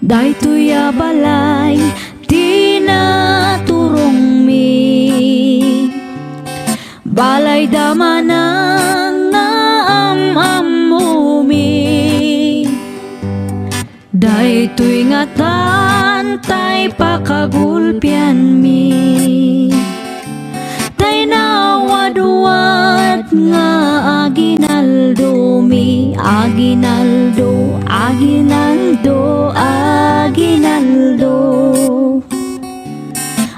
Daytoy a balay tinaturong mi, balay damanang naamam mi. Daytoy nga tantay pakagulpian mi, tay nawadwad nga aginaldo mi. Aginaldo, aginaldo, aginaldo.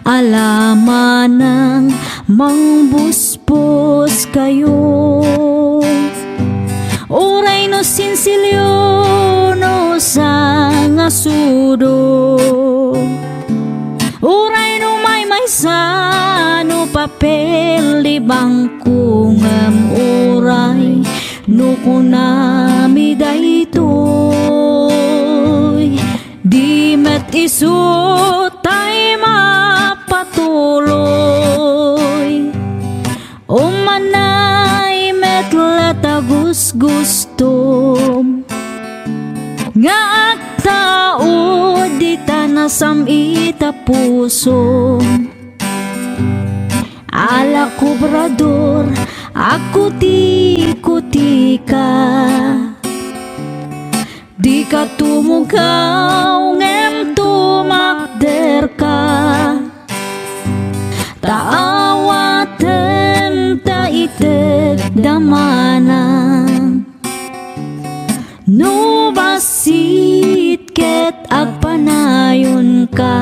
Alaman ng mangbuspos kayo, oray no sinsilyo no sa nga sudo, oray no may sano papel di bangko ngam oray no kunami daytoy. Di met isu tay mapatuloy, umanay met latagus gustom nga agtao di tanasam ita puso. Ala kubrador aku ti-kutika, di ka tumugaw ngem tumakder ka. Taawatan ta itek damanan, no basit ket agpanayon ka.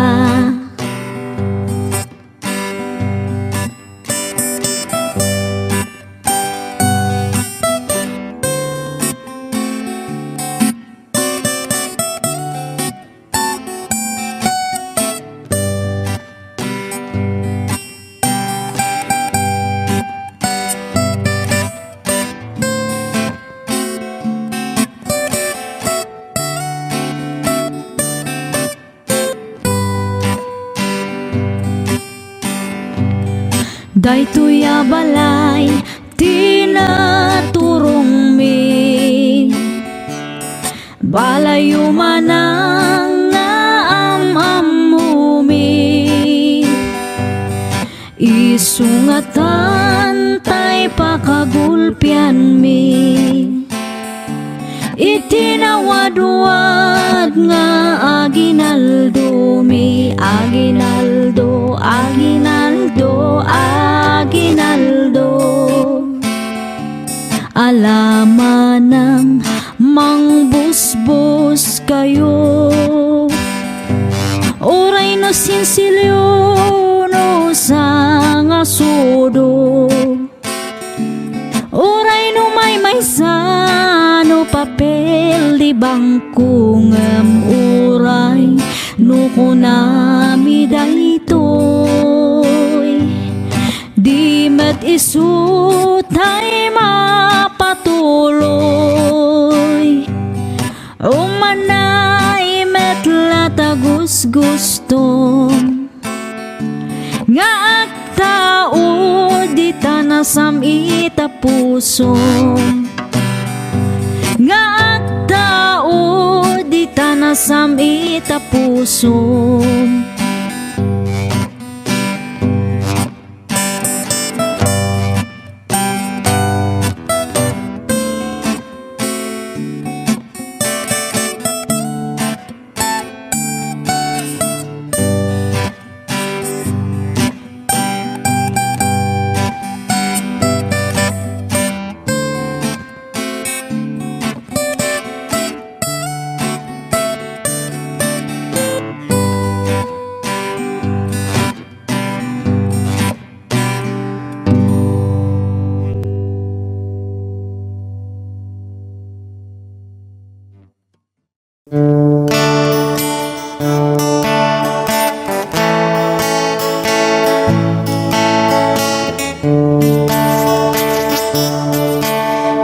Daytoy a balay tinaturong mi, balay umanang naamam mi. Isungatan tay pakagulpian mi, itinawadwad nga aginaldo mi. Aginaldo, aginaldo, aginaldo. Alaman ng mangbusbos kayo, oray no sinsilyo no sa nga sudo, oray no may sano papel di bangko ngem oray no kunami daytoy. Di met isu tay mapatuloy, umanay met latagus gustom nga agtao di tanasam ita puso. Nga agtao di tanasam ita puso.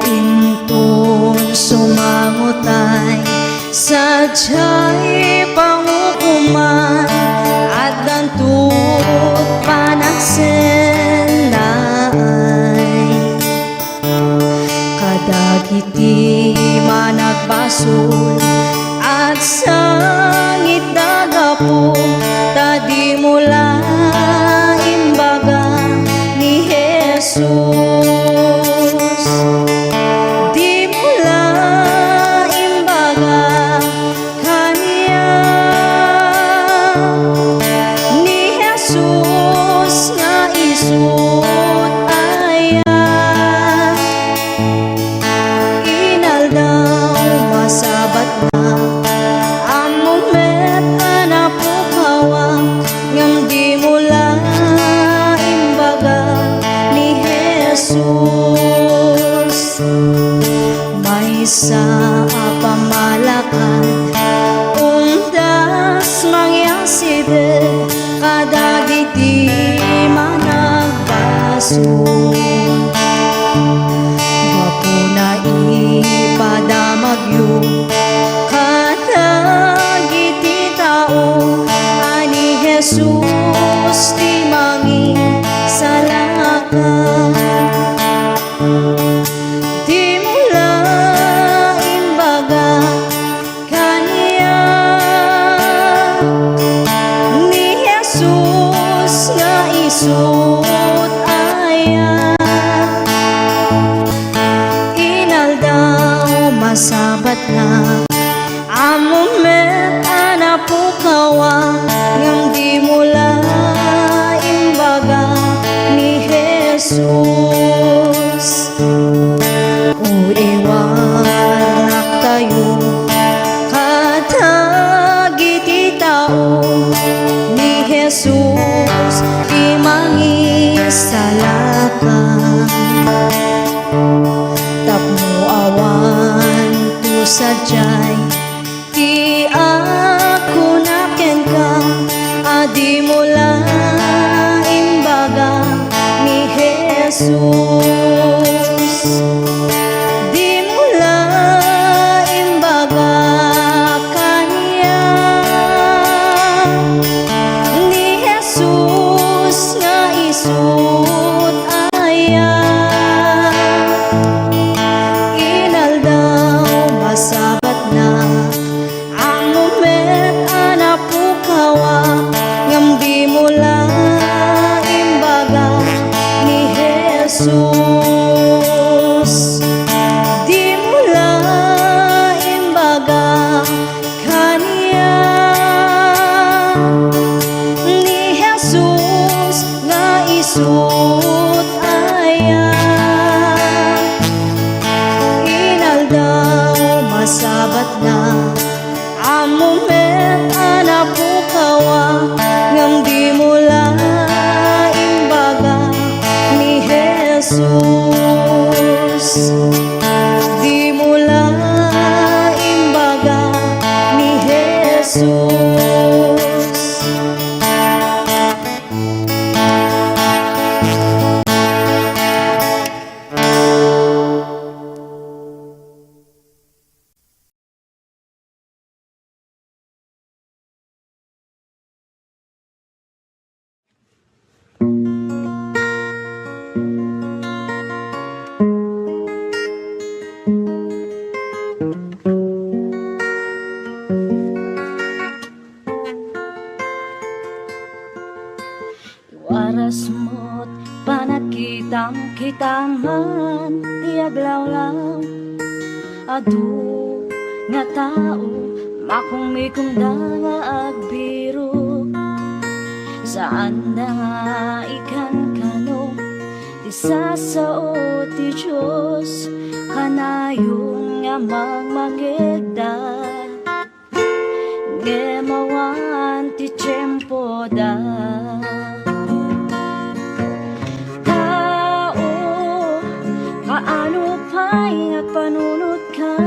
Intun sumangutay sadyay pangukuman at dantut panagsenay. Kadagiti managbasol at agsangit dagapo tadi mula imbaga ni Jesus. Di mula imbaga kaniya ni Jesus nga isut aya. Inaldaw masabat na among met anapukawa ngam di mula imbaga ni Jesus. May sa pamalakan undas mangyasibet kadagiti managbasun. Wapo na ipadamagyo kadagiti tao ani Jesus ti mangi salakan. Di mula imbaga kaniya ni Jesus nga isut aya. Inaldaw masabat na among met anapukawa ngam di mula imbaga ni Jesus. Iwanak tayo kadagiti tao ni Jesus ti mangisalakan. Tapno awan tu sadyay ti ako naken ka adi mula imbaga ni Jesus. Di mula imbaga kaniya ni Jesus nga isut aya. Inaldaw masabat na among met anapukawa ngam di mula imbaga ni Jesus. Di mula imbaga kaniya ni Jesus nga isut aya. Inaldaw masabat na among met anapukawa ngam di mula imbaga ni Jesus. Di mula imbaga ni Jesus. Waras mo't panakitang-kitangan tiaglawlaw adu nga tao makumikunda nga agbiro saan na nga ikan kano ti sasao ti Diyos kanayon nga magmagigda gemawan ti tiyempo da. Kaano pa'y agpanunod ka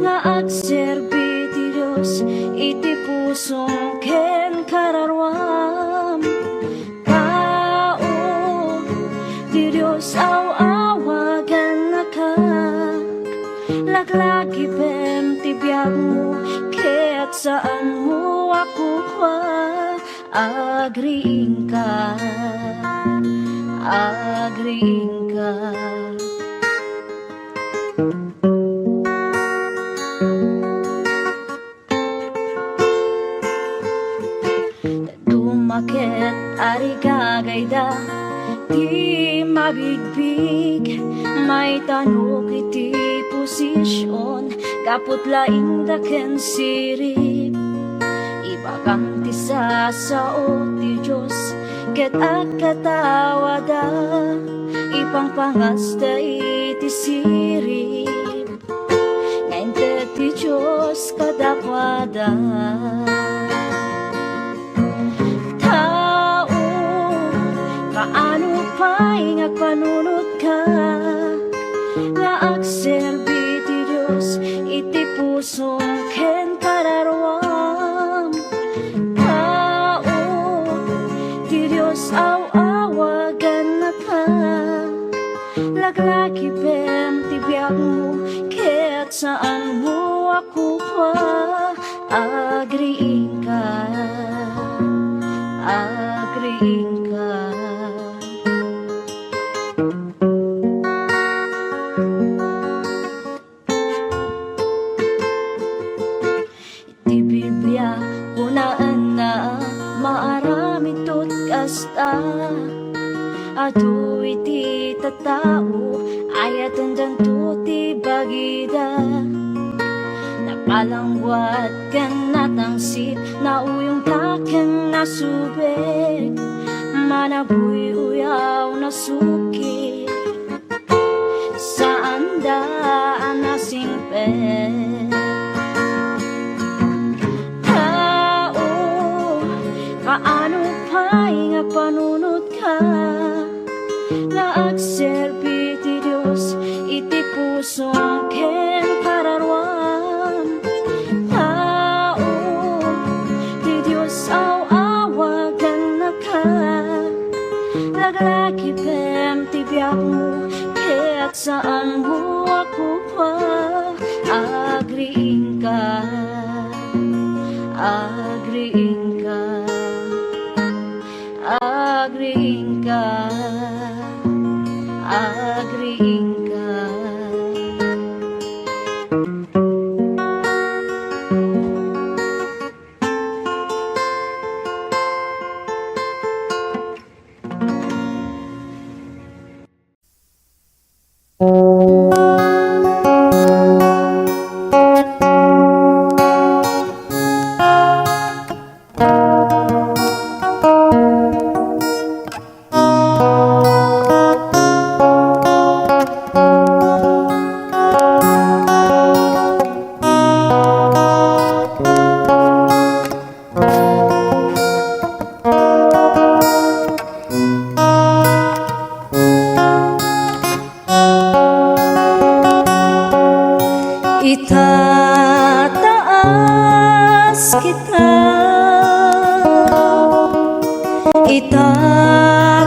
nga agserbi ti Diyos iti pusong ken kararwam. Tao ti Diyos awagan na ka laglagi pem ti biyag mo ket saan mo ako kwa agriing ka. Agriing ka. Manok iti posisyon, kaput laing daken sirip. Ibagang ti sasao ti Diyos, ket agkatawada, ipangpangasta iti sirip. Ngayon ti Diyos kadakwada. Tao, kaano pa'y ngagpanunod ka, nga agserbi ti Diyos, iti pusong ken kararwam. Tao, ti Diyos awagan na ka, laglaki pem ti biag mo, ket saan mo ako pa, agriing ka, agriing ka. Iti Biblia kunaan na maarami tot kasta, adu iti tatao ayatan danto ti bagida. Napalangwat ken natangsit, nauyong taken nasubek, manabuy uyaw nasukit, saan daan nasingpet. Tao, kaano pa'y nga panunod ka, nga agserbi ti Diyos, iti pusong ken kararwam. Tao, ti Diyos awagan na ka, laglaki pem ti biag mo, ket saan mo ako pa, agriing ka, agriing ka, agriing ka, agriing ka. Itataas kita,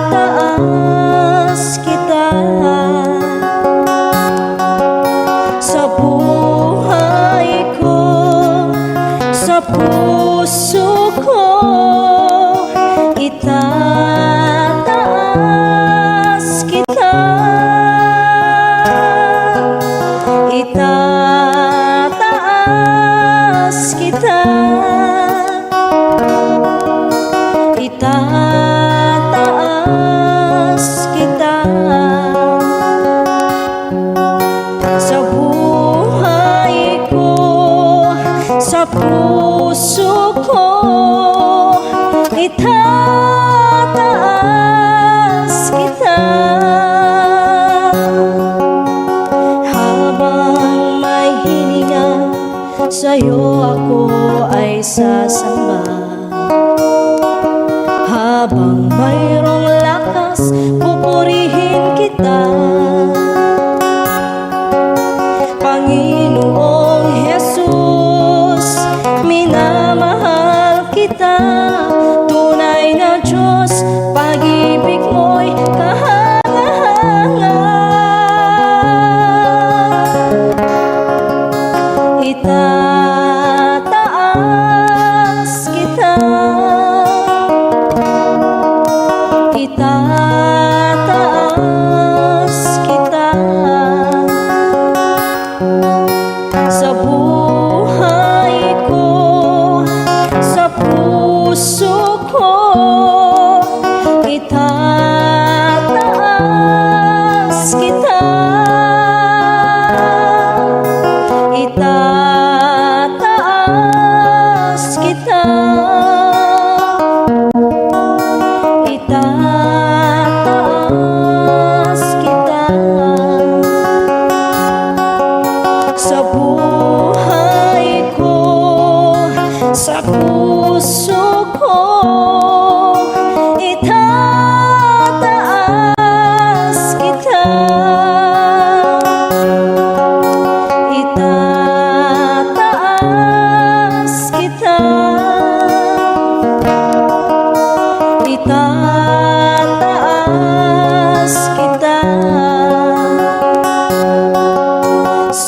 itataas kita, sa buhay ko, sa puso ko, itataas kita, itataas kita, itataas kita, sa buhay ko, sa puso ko, itataas kita. Habang may hininga, sa'yo ako ay sasamba. Habang mayroong lakas, pupurihin kita. Panginoong Jesus, minamahal kita. Tunay na Diyos, pag-ibig mo'y kahanga-hanga. Itataas kita, itataas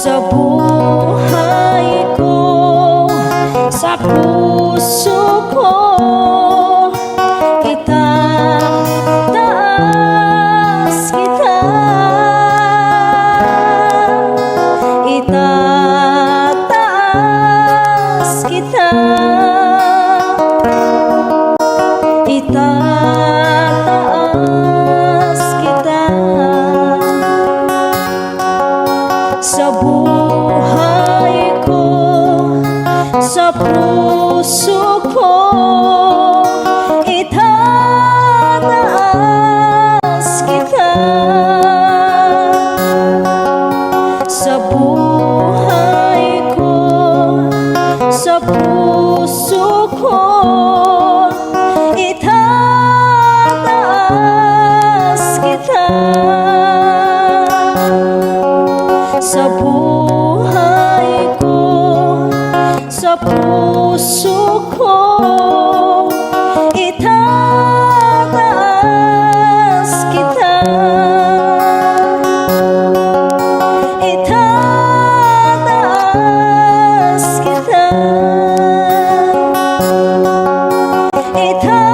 sa buhay ko, sa puso ko, itataas kita, itataas kita, itataas kita, sa buhay ko, sa puso ko, itataas kita, sa buhay ko, sa puso ko, itataas kita, sa buhay ko, sa puso ko, itataas kita, itataas kita, itataas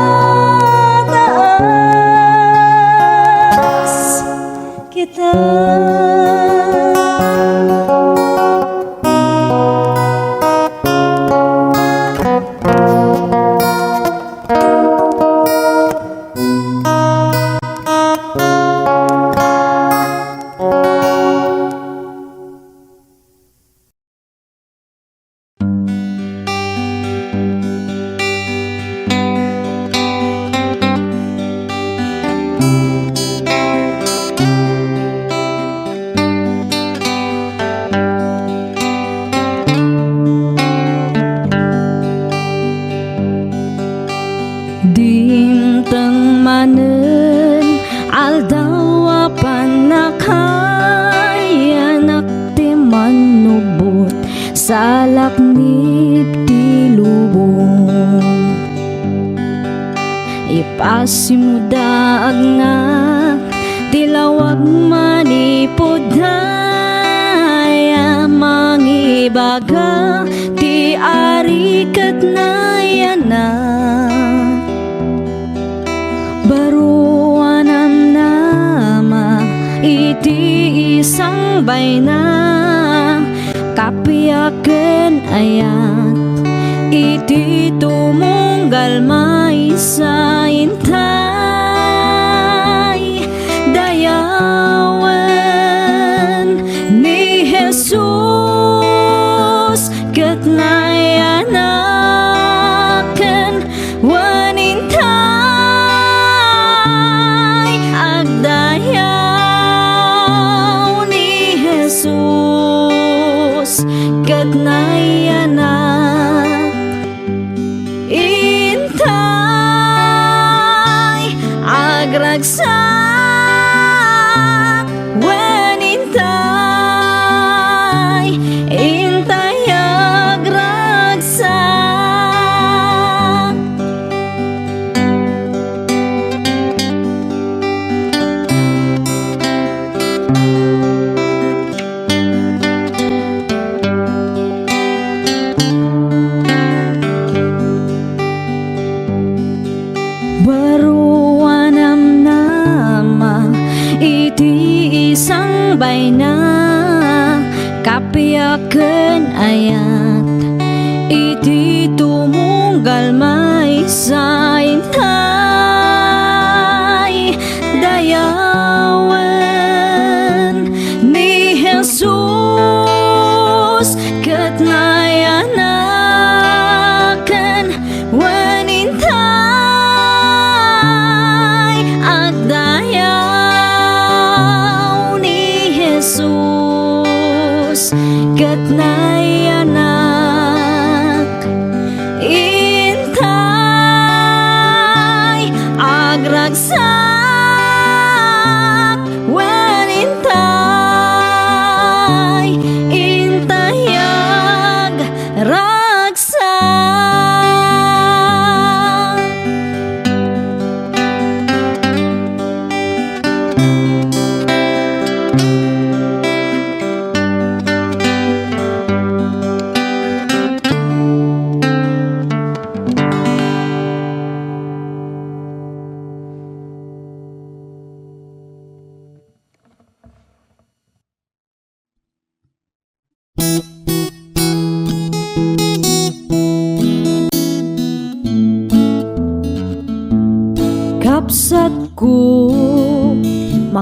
kita. Dimteng manen aldawa panakayanak ti manubot salaknip ti lubong, ipasimudaag nga tilawag manipod daya mangibaga ti arikat na yanak. Baruanan nama iti isang bayna, kapiyaken ayat iti tumunggal maysa intay, dayawen ni Jesus ket nayanaken wanintay, agdayaw ni Jesus ket nayanak, intay agragsak wen intay, intay agragsak. Baruanam nama iti isang bayna, kapiyaken ayat iti tumunggal maysa intay, dayawen ni Jesus ket nayanaken wen intay, agdayaw ni Jesus ket nayanak, intay agragsak wen intay, intay agragsak.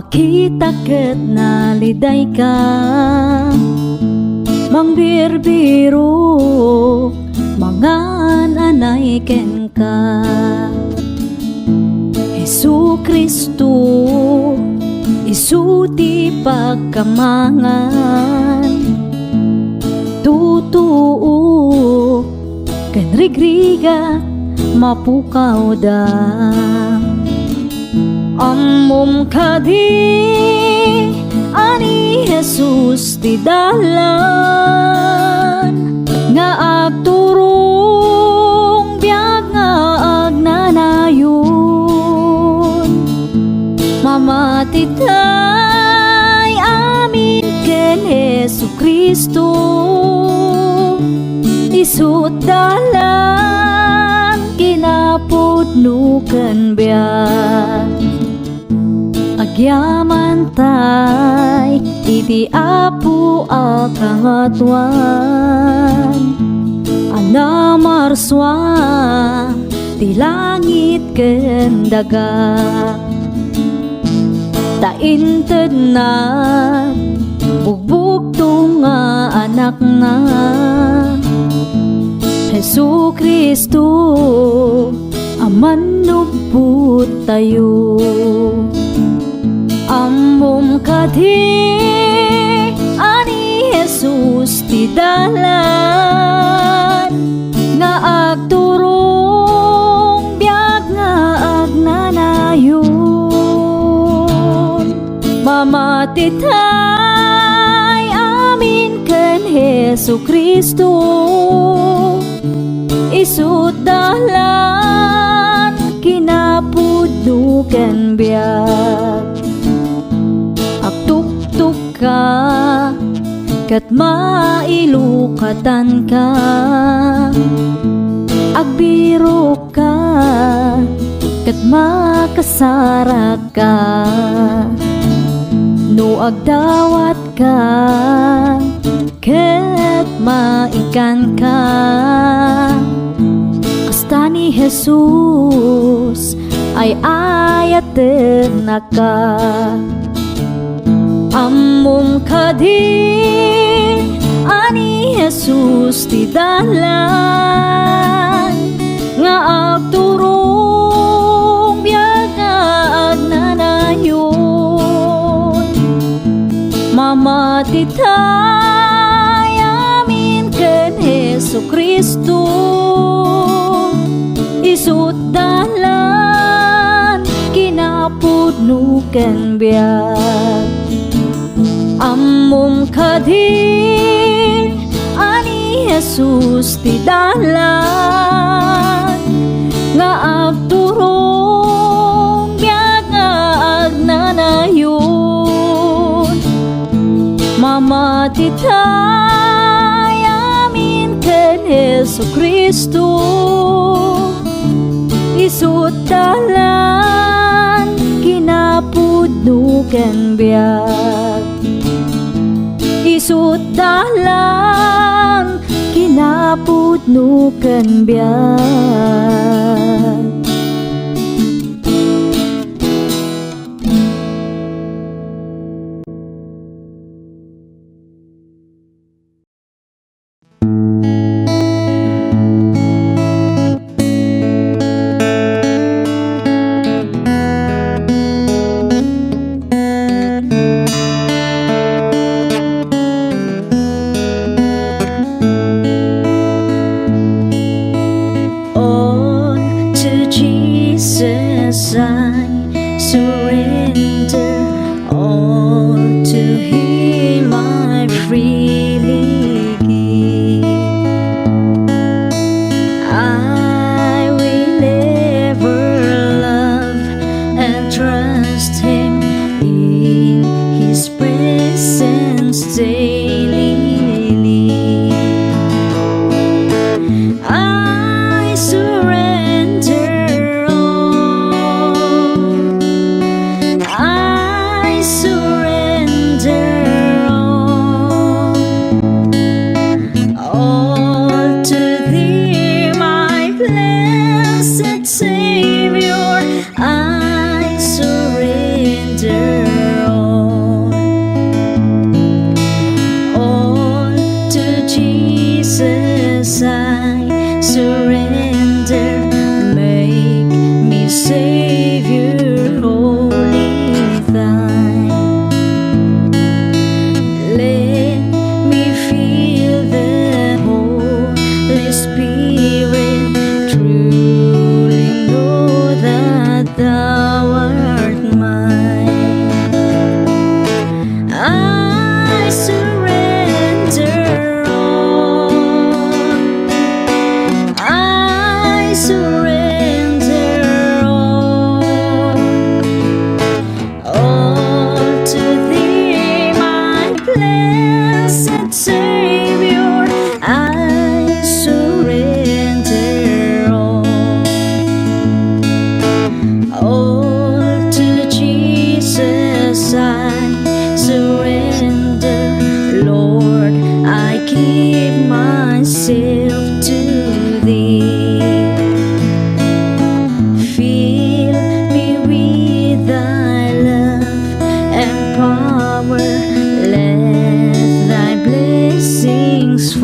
makita ket naliday ka, mangbirbiro mangan anay ken ka. Hesu Kristo isu ti pagkamangan, tutuo ken rigriga mapukaw da. Ammom kadi ani Jesus ti dalan, nga agturong biag nga agnanayon. Mamatitay amin ken Hesu Kristo, isut dalan kinapudno ken biag. Agyaman tay iti Apo a kangatuan, anamarswa ti langit ken daga. Tainted na bugbugto nga anak na Hesu Kristo aman nubut tayo. Ammom kadi ani Jesus ti dalan, nga agturong biag nga agnanayon. Mamatitay amin ken Hesu Kristo, isut dalan kinapudno ken biag. Agtuktuk ka ket mailukatan ka, agbiro ka ket makasarak ka. No agdawat ka ket maikan ka, kasta ni Jesus ay ayaten na ka. Ammom kadi ani Jesus ti dalan, nga agturong biag nga agnanayon. Mamatitay amin ken Hesu Kristo, isut dalan kinapudno ken biag. Ammom kadi ani Jesus ti dalan, nga agturong biag nga agnanayon. Mamatitay amin ken Hesu Kristo, isut dalan kinapudno ken biag. Isut dalan kinapudno ken biag.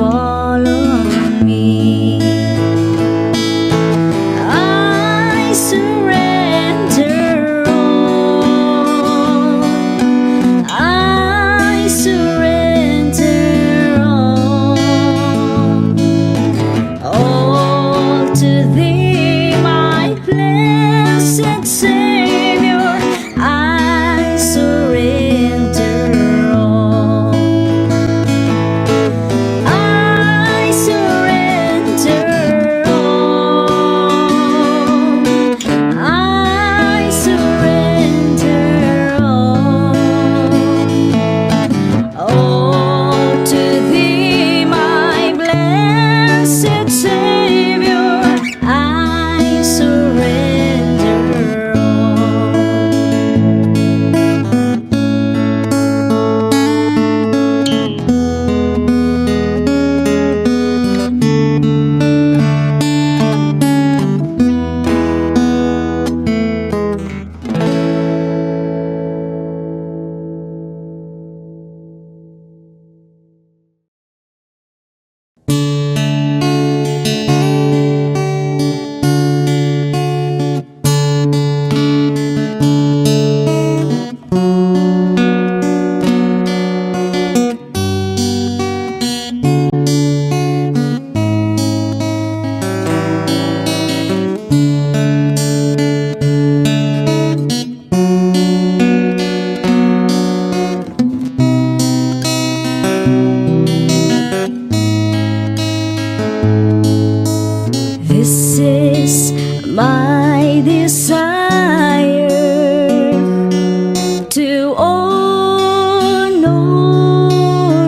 follow me. I surrender all. I surrender all to Thee, my blessed Savior. I surrender all. I surrender all. I surrender all to Thee, my blessed Savior. I surrender all. This is my desire, to honor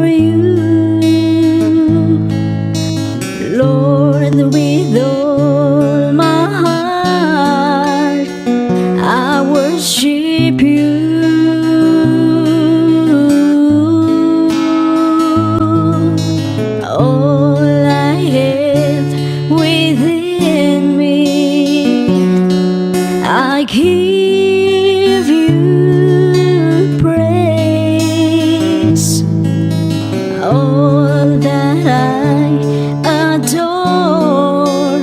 you, Lord, with all my heart. I worship you. All I have within me, I give you praise. All that I adore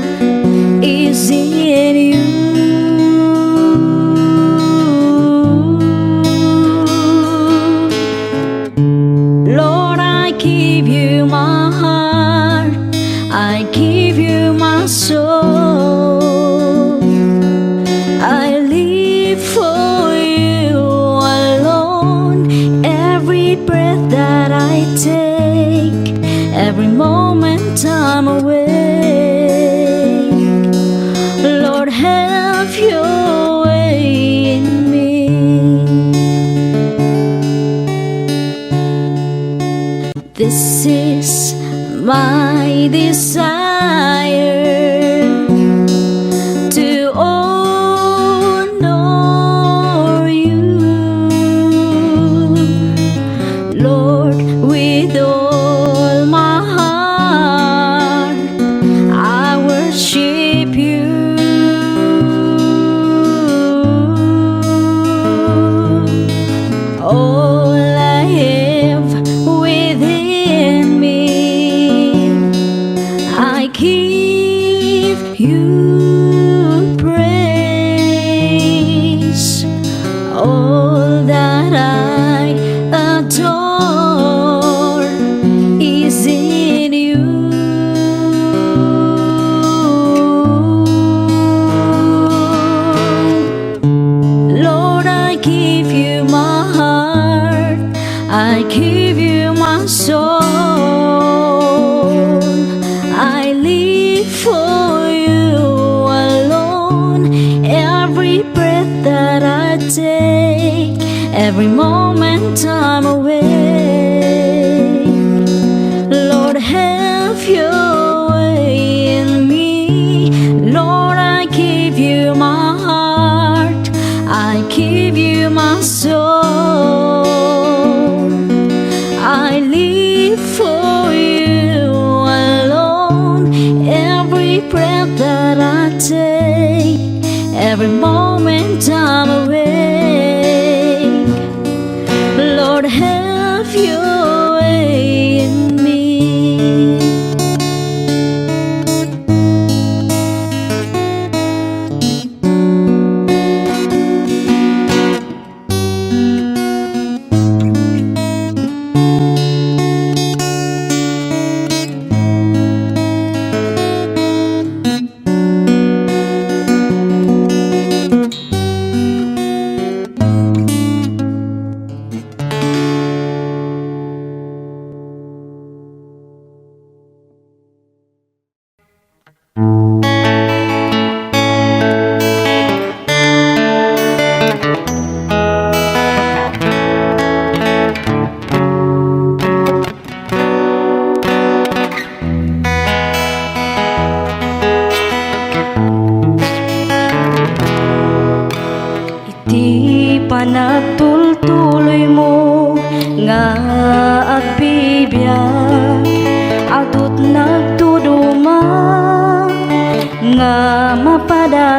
is in you. Lord, I give you my heart, I give you my soul. I live for you alone. Every breath that I take, every moment I'm awake, Lord, have your way in me. This is my desire, to honor you, Lord, with all my heart. I worship you. All I have within me, I give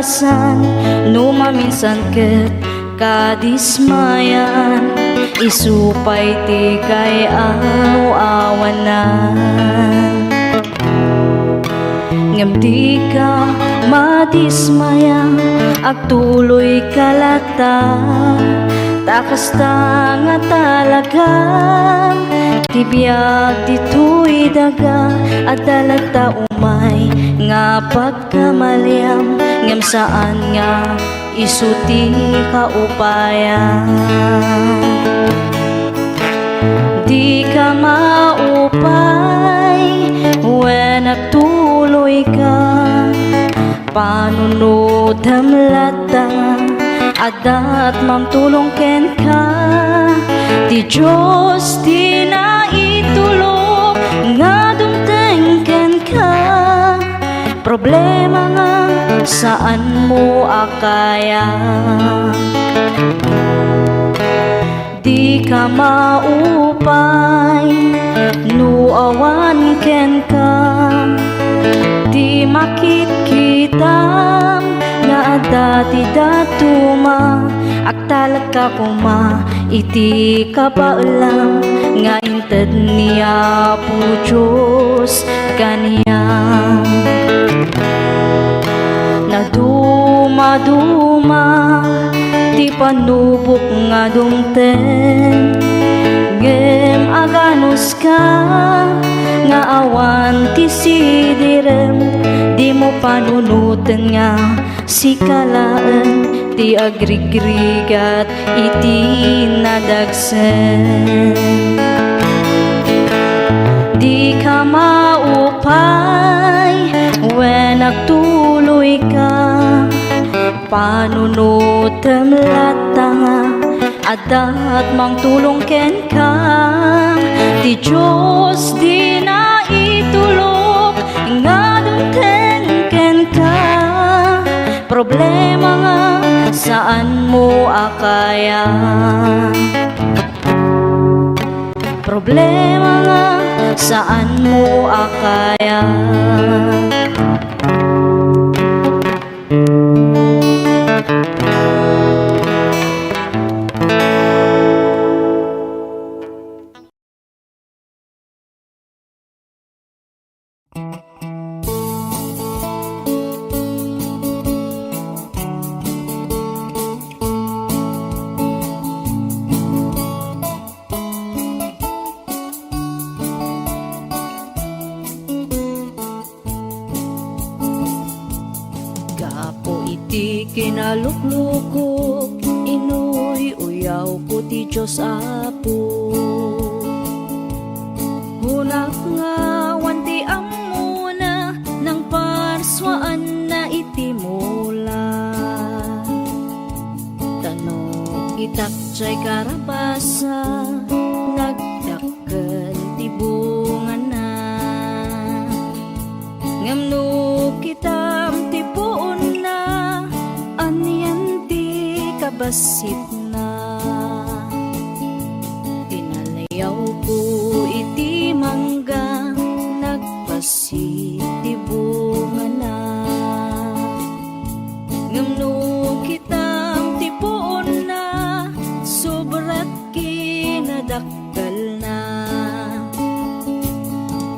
kalabasan, numaminsan ket kadismayan, isupay ti kay awanan. Ngem di ka madismaya, agtuloy kalata, takas ta nga talaga, tibiyag dito'y daga, at dalagta umay nga pagkamaliam, ngem saan nga isuti kaupayan. Di ka maupay when nagtuloy ka, panunod hamlata, adat mamtulong ken ka, di Diyos di na itulog nga dumteng ken ka. Problema nga saan mo akaya, di ka maupay nuawan ken ka, di makikita nga dati datuma, agtalag ka kuma, iti kapaalam nga inted niya po Diyos kaniyang. Naduma-duma ti panubok nga dumten, ngem aganos ka nga awan ti sidirem, di mo panunutan nga si kalaan, ti agrigrigat iti nadagsen. Di ka maupay when nagtuloy ka, panunod lata, adat mang tulong ken ka, di Diyos di na itulog nga dumten ken ka. Problema nga saan mo akaya, problema nga saan mo akaya. Iti kinaluklukok, inuy uyaw ko ti Diyos Apo. Hunak nga wanti amuna, nang parswaan na iti mula. Tanong itak jay karabasa, nagdakkel ti bunga na. Ngamno kitam ti puon na, anyan ti kabasit na. Pinalayaw ko iti mangga, nagpasit ti bunga na. Ngamno kitam ti puon na, sobrat kinadakkel na.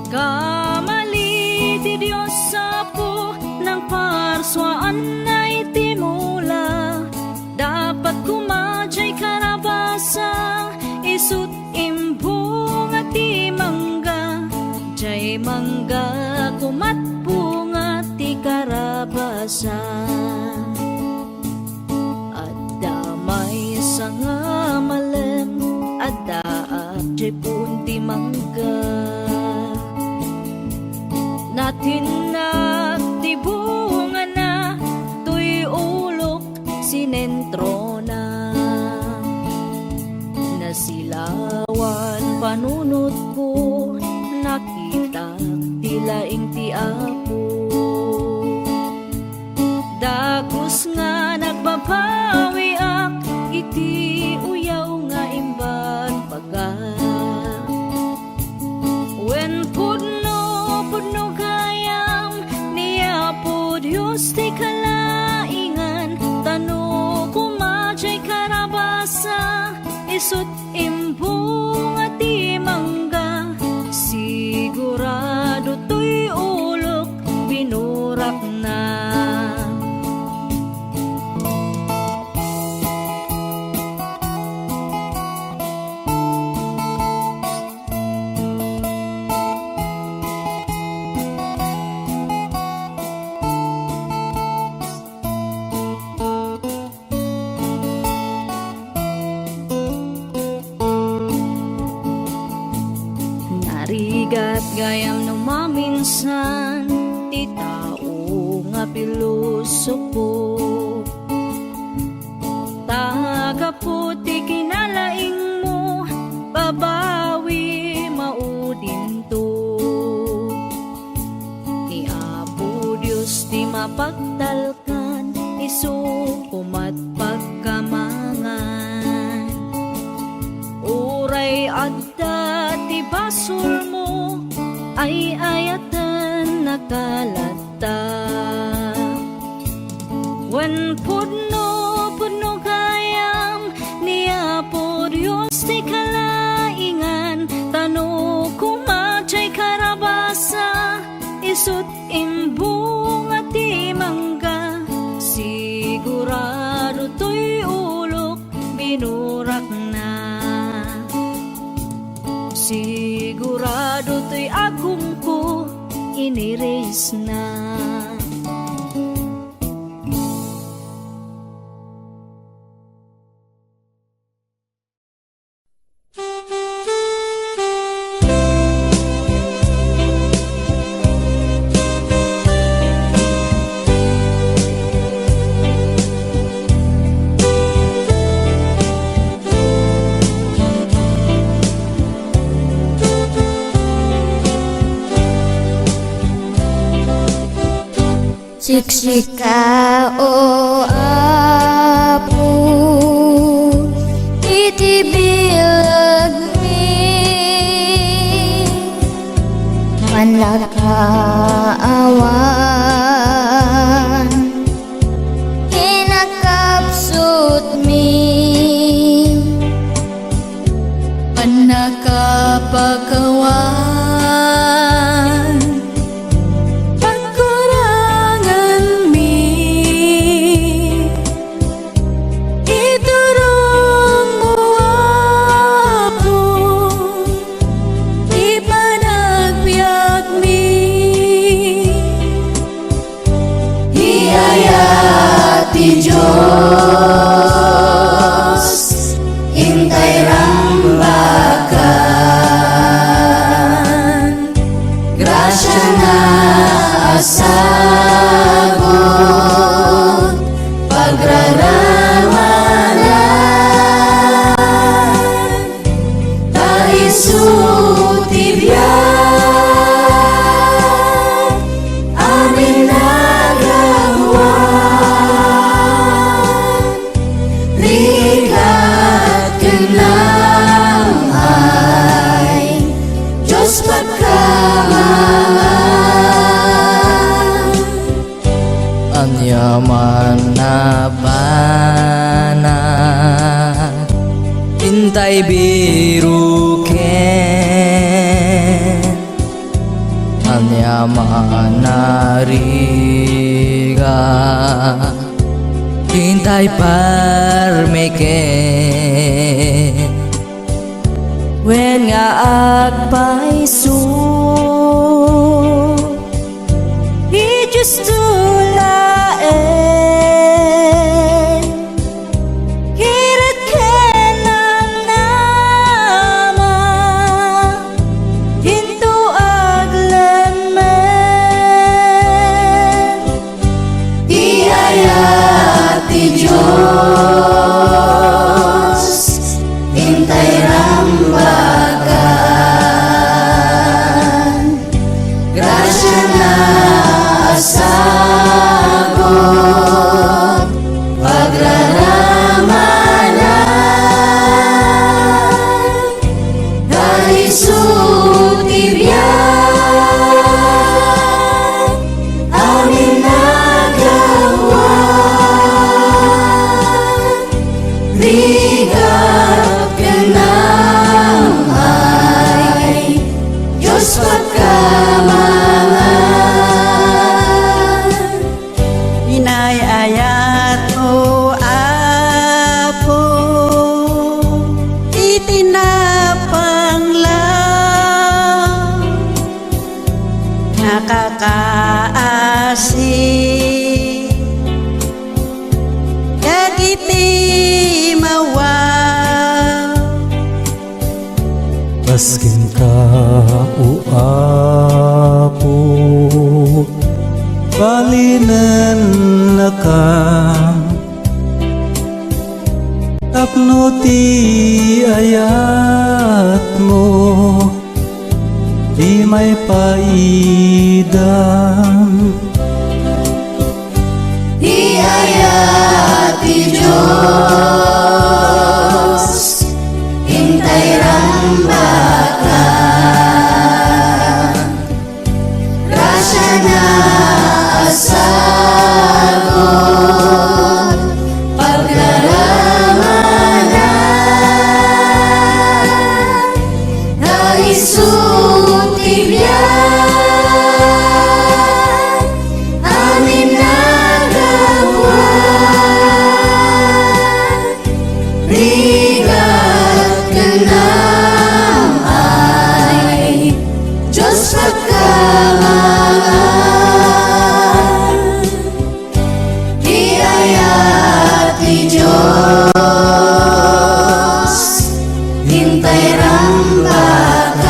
Kamali ti Diyos Apo, nang parswaan na iti mula. Dapat kumadjay karabasa, isut imbong at ti mangga. Jay mangga kumat bunga ti karabasa. At damay sa nga malem, at daap jay punti mangga. Natin na ti bunga na, tuy ulok sinentro na. Nasilawan panunod ko, nakita ti laing ti Apo. Dagos nga nagbabawi ak, iti uyaw nga imban paga. When pudno gayam, niya po Diyos ti kalai, kat gayam no maminsan ti tao nga pilosopo. Tagaputi kinalaing mo, babawi maudin to. Ni Apo Diyos ti mapagtalkan, isukumat pagkamangan. Uray adda ti basol mo, ay ayatan nakalata. Wen pudno kayam ni Apo Diyos ti kalaingan, tano kumachay karabasa, isut imbung at imangga. Sigurado to'y ulok binurak na, sigurado to'y agum ko iniris na. Siksika o Apo, itibilag mi, manakaawan, kinakapsut mi, panakapagawan. Diyos, hintay rambagan, grasya na asagot, pagraramanan, taisutibyan, amin nagawa. Likat kenang ay Diyos pagkamangan, anyaman na bana, hintay biruken, anyaman na riga, hintay parmeken. Wen nga agpaiso, di Diyos tulaen, hirit kenang nama, hinto aglanmen. Iayat ti Diyos, hintay rambagan, grasya na asagot, pagraramanan, taisutibyan, amin nagawa. Ligap kenang ay Diyos pagkamangan, inayayat o Apo, itinapanglaw, nakakaasi, kagiti mawaw, Maskin ka uapo balinan na ka tapno ti ayat mo di may paidam Iayat ti Diyos, hintay rambaka, grasya na asagot, pagdaramanan, naisut tibyan, amin nagawan, rigat ka ay Diyos pagkaman. Iayat ti Diyos, hintay rambakan,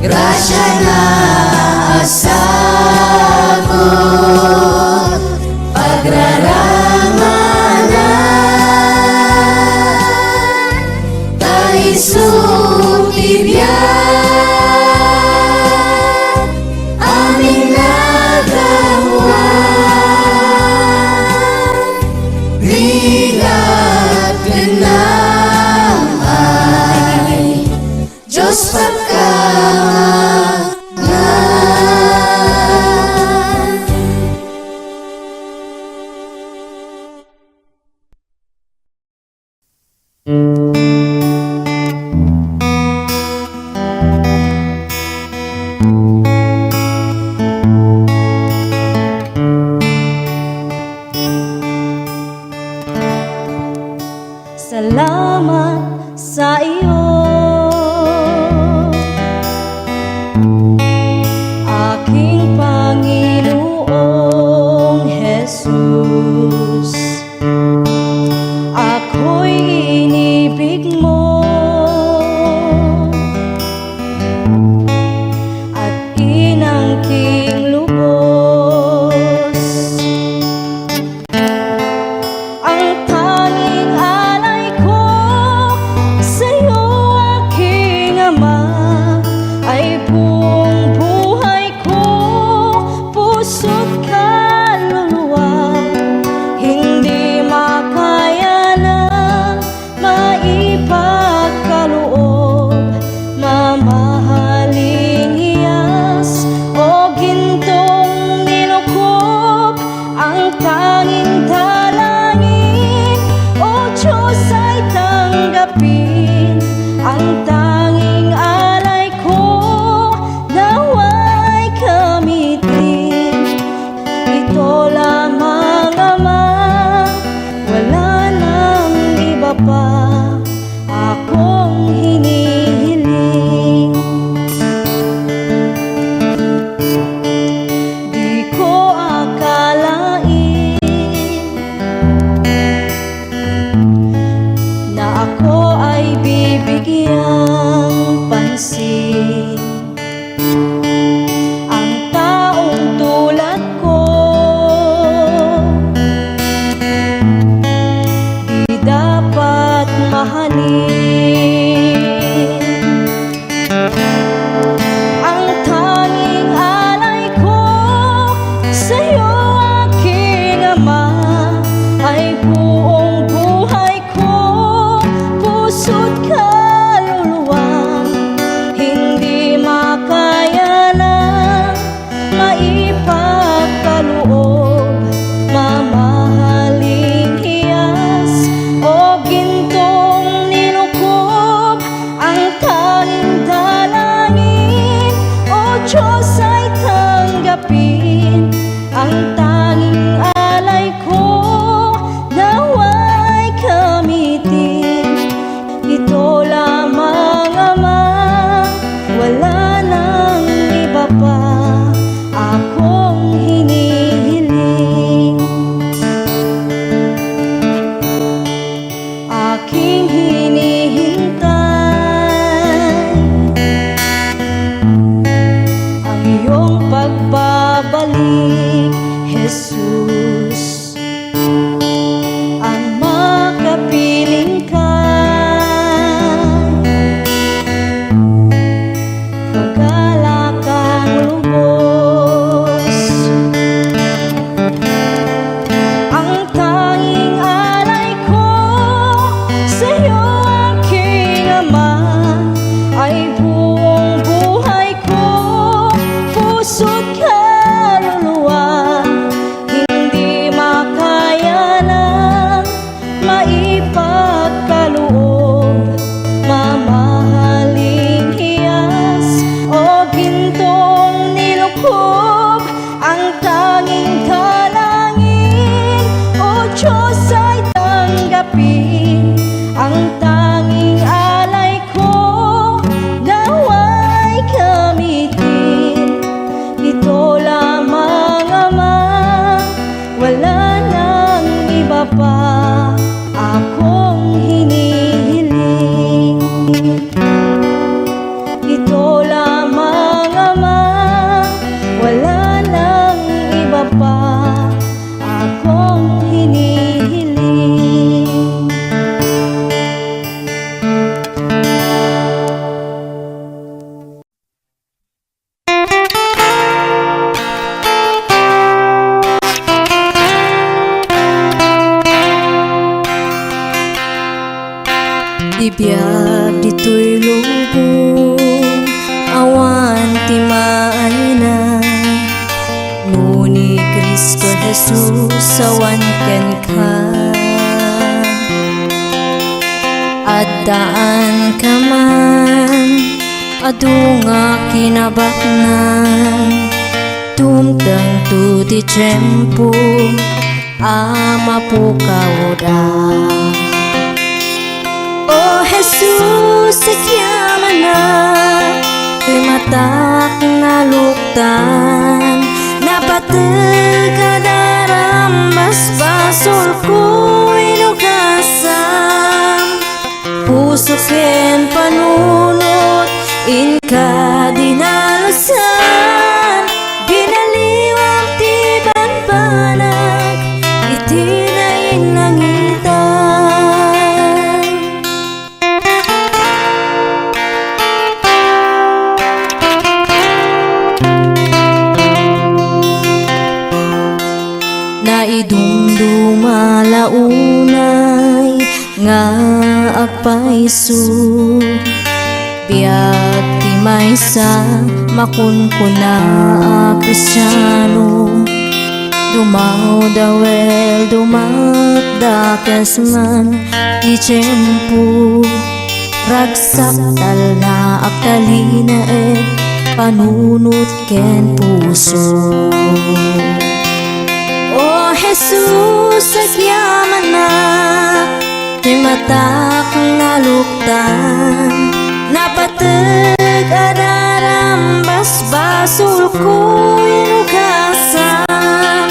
grasya na asagot, pagraramanan, taisut tibyan, aming nagawan, rigat ka ay Diyos pagkaman. Salamat sa iyo, aking Panginoong Jesus. Ako'y inibig mo at inangking lubos. Ang tanging alay ko sa'yo, aking Ama, ay buong buhay ko, puso't kaluluwa. Hindi makaya na maipagkaloob, mamahaling hiyas o gintong nilukob. Ang tanging dalangin, O Diyos, ay tanggapin ang tanging alay ko na Jesus awan ken ka, addaan ka man adu nga kinabaknan, tumtang tu ti tiyempo mapukawda. Oh Jesus, sakyaman na matak na luktan, napatag kadarambas basol ko inukasam, puso ken panunot in ka dinalasan, binaliwang tiban panag itinayin langitan. Naidumduma launay nga agpaiso, biag ti maysa makunkuna Kristiyano, dumaw dawel dumakdakas man ti tiyempo, ragsak tal na agtalina panunot ken puso. Oh Jesus, agyaman na ti matak na luktan, napatag adarambas basol ko inukasam,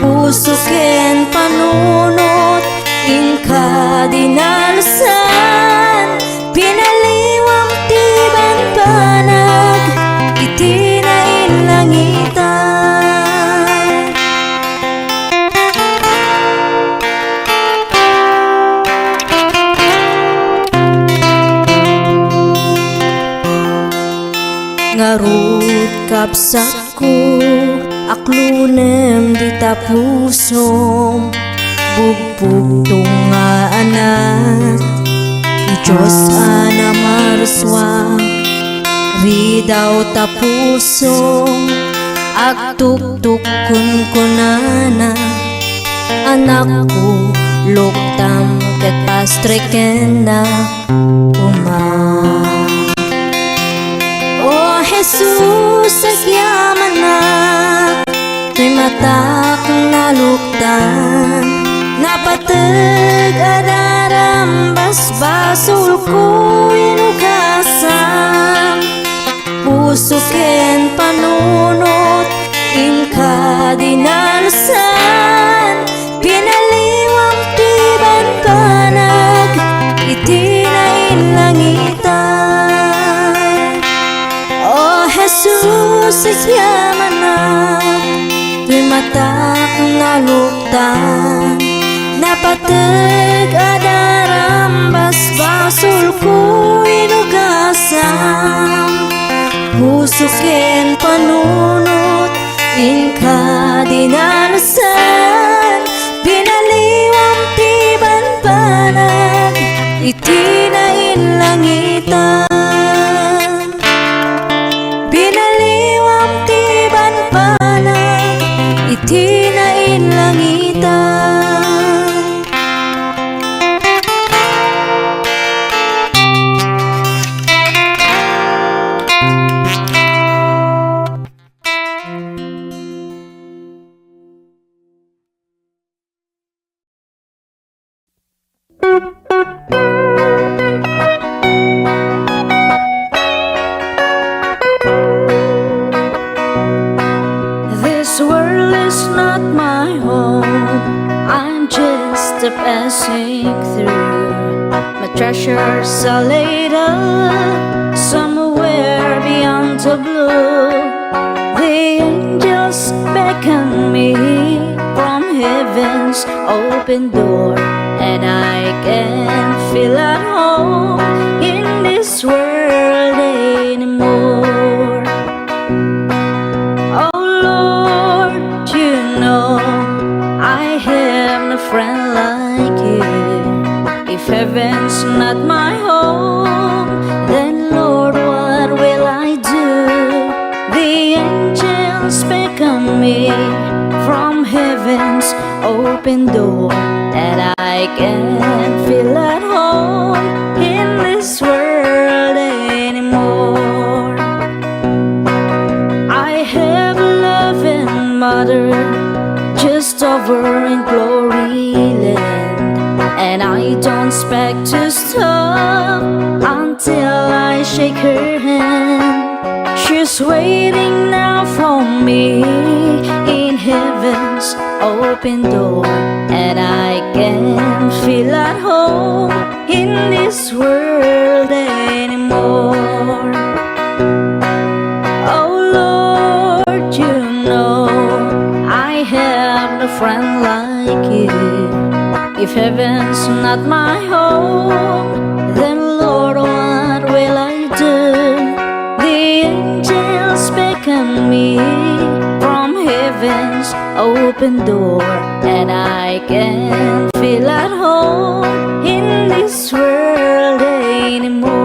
puso ken panunot in ka dinalasan, pinaliwang tiban panag itinayin langitan. Ngarut kapsak ko aklunem di tapusom, bugbog tunga anak Diyos ana marswa, ridaw tapusom agtuktukun ko nana, anak ko luktam ket pastreken na umay. Oh Jesus, agyaman na ti matak na luktan, napatag adarambas basol ko inukasam, puso ken panunot in ka dinalasan, pinaliwang tiban panag itinayin langitan. Oh Jesus, agyaman na ti matak na luktan, napatag adarambas basol ko inukasam, puso ken panunot in ka dinalasan, binaliwang tiban panag itinayin langitan. Binaliwang tiban panag itinayin langitan. This world is not my home, I'm just a passing through. My treasures are laid up somewhere beyond the blue. The angels beckon me from heaven's open door, and I can feel at home in this world anymore. Oh Lord, you know I have no friend like you. If heaven's not my home, then Lord, what will I do? The angels beckon me from heaven heaven's open door, that I can feel at home in this world anymore. I have a loving mother just over in glory land, and I don't expect to stop until I shake her hand. She's waiting now for me in heaven's open door, and I can feel at home in this world anymore. Oh Lord, you know I have no friend like you. If heaven's not my home, then Lord, what will I do? The angels beckon me from heaven's open door, and I can feel at home in this world anymore.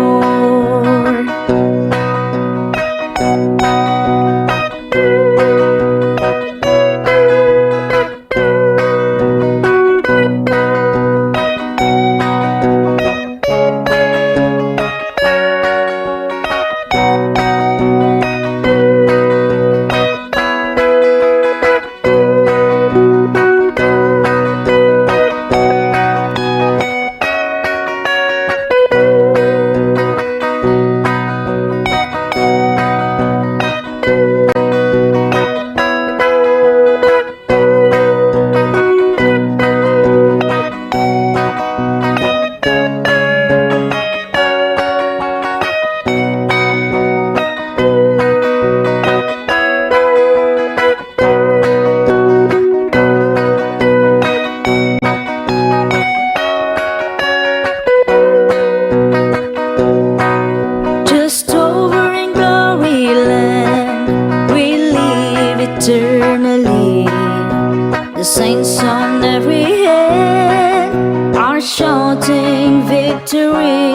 Eternally, the saints on every hand are shouting victory.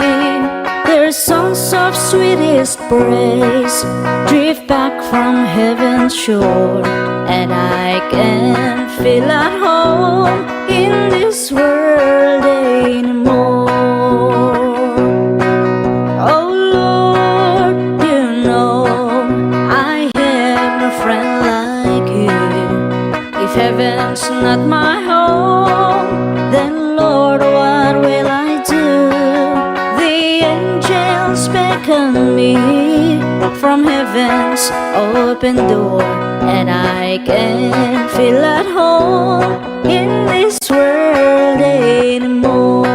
Their songs of sweetest praise drift back from heaven's shore, and I can feel at home in this world anymore. Oh Lord, you know I have no friend like you. If heaven's not my home, then Lord, what will I do? The angels beckon me from heaven's open door, and I can feel at home in this world anymore.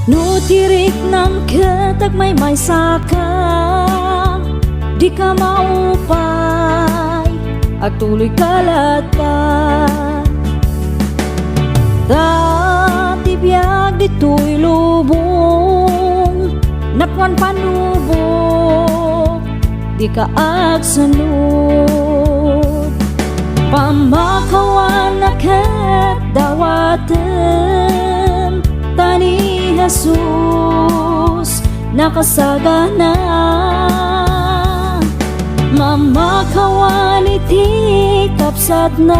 Nutirik ng katagmay-may saka, di ka maupay at tuloy kalatag. Dati biyag dito'y lubong, napwan panubok, di ka agsanod. Pamakawan na kat dawatan, tani Jesus nakasagana. Mamakawan iti kapsat na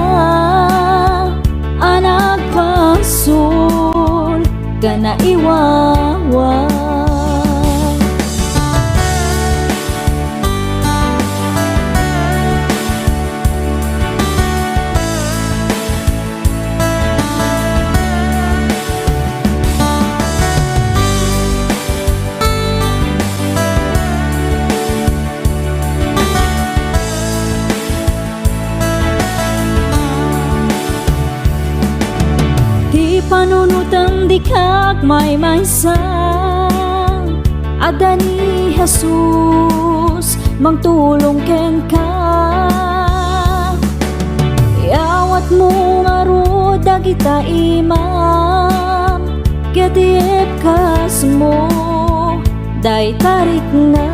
anak pasul kana iwawa. Panunutang dikak may sang ada ni Jesus mangtulong ken ka. anak mo ngaro dagita imam Getiep kas mo day tarik na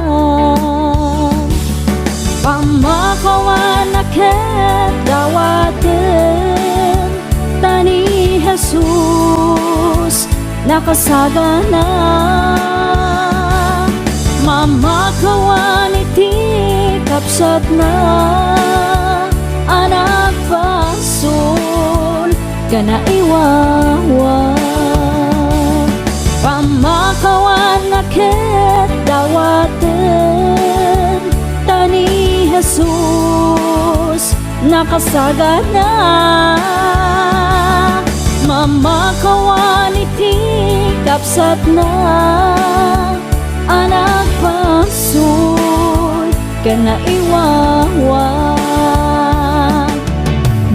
Pamakawan aket dawaten Tani Jesus nakasagana Mamakawan iti kapsat na Anak pasul kana iwawa Pamakawan aket dawaten Tani Jesus nakasagana Mamakawan iti kapsat na Anak pasul kana iwawa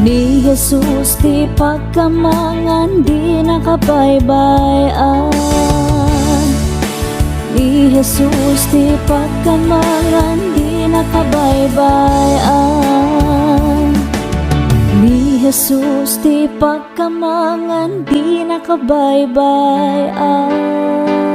Ni Jesus ti pagkamangan di nakabaybayan Ni Jesus ti pagkamangan di nakabaybayan Ni Jesus ti pagkamangan di nakabaybayan